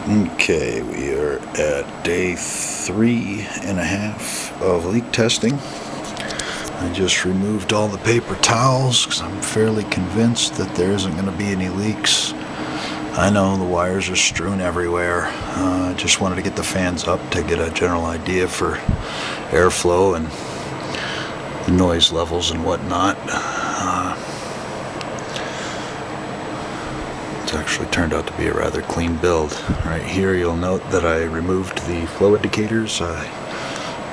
Okay, we are at day 3.5 of leak testing. I just removed all the paper towels because I'm fairly convinced that there isn't going to be any leaks. I know the wires are strewn everywhere. I just wanted to get the fans up to get a general idea for airflow and the noise levels and whatnot. It's actually turned out to be a rather clean build. Right here you'll note that I removed the flow indicators. I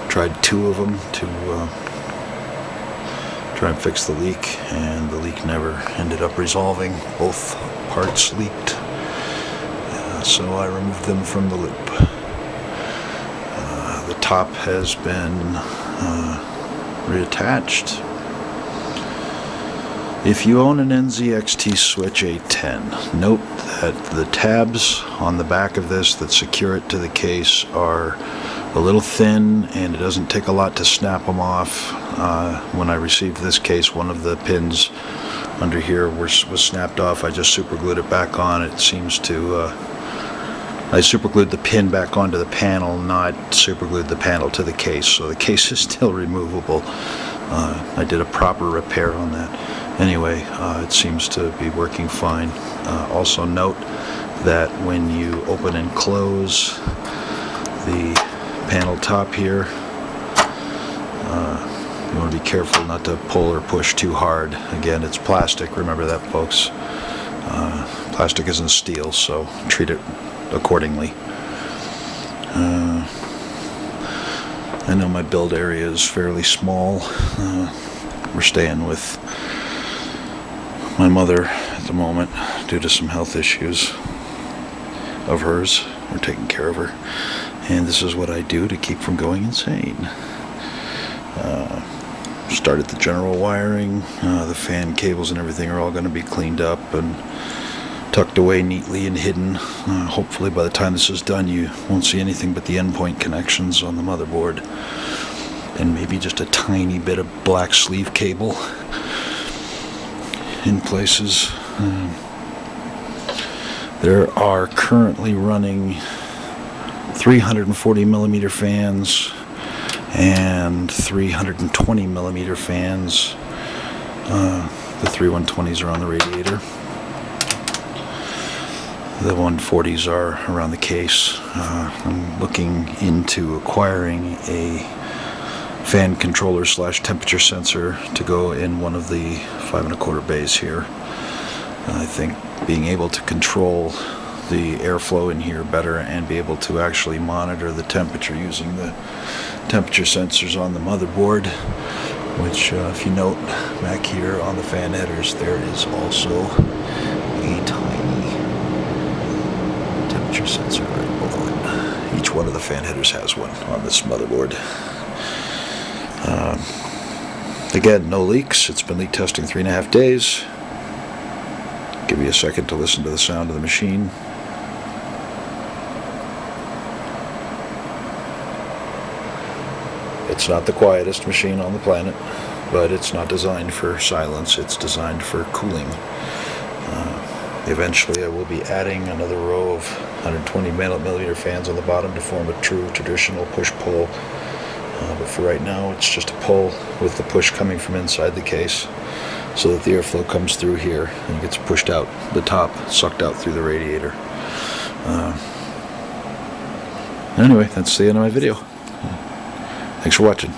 tried 2 of them to try and fix the leak, and the leak never ended up resolving. Both parts leaked, so I removed them from the loop. The top has been reattached. If you own an NZXT switch 810, note that the tabs on the back of this that secure it to the case are a little thin, and it doesn't take a lot to snap them off. When I received this case, one of the pins under here was snapped off. I just super glued it back on. It seems to I super glued the pin back onto the panel, not super glued the panel to the case, so the case is still removable. I did a proper repair on that. Anyway, it seems to be working fine. Also note that when you open and close the panel top here, you want to be careful not to pull or push too hard. Again, it's plastic, remember that, folks. Plastic isn't steel, so treat it accordingly. I know my build area is fairly small. We're staying with my mother at the moment due to some health issues of hers. We're taking care of her, and this is what I do to keep from going insane. Started the general wiring. The fan cables and everything are all going to be cleaned up and tucked away neatly and hidden. Hopefully by the time this is done you won't see anything but the endpoint connections on the motherboard, and maybe just a tiny bit of black sleeve cable in places. There are currently running 340 millimeter fans and 320 millimeter fans. The 3/120s are on the radiator. The 140s are around the case. I'm looking into acquiring a fan controller / temperature sensor to go in one of the 5 1/4 bays here. I think being able to control the airflow in here better and be able to actually monitor the temperature using the temperature sensors on the motherboard, which if you note back here on the fan headers, there is also a tiny temperature sensor right below it. Each one of the fan headers has one on this motherboard. Again, no leaks. It's been leak testing 3.5 days. Give you a second to listen to the sound of the machine. It's not the quietest machine on the planet, but it's not designed for silence. It's designed for cooling. Eventually I will be adding another row of 120 millimeter fans on the bottom to form a true traditional push-pull. But for right now, it's just a pull with the push coming from inside the case, so that the airflow comes through here and gets pushed out the top, sucked out through the radiator. Anyway, that's the end of my video. Thanks for watching.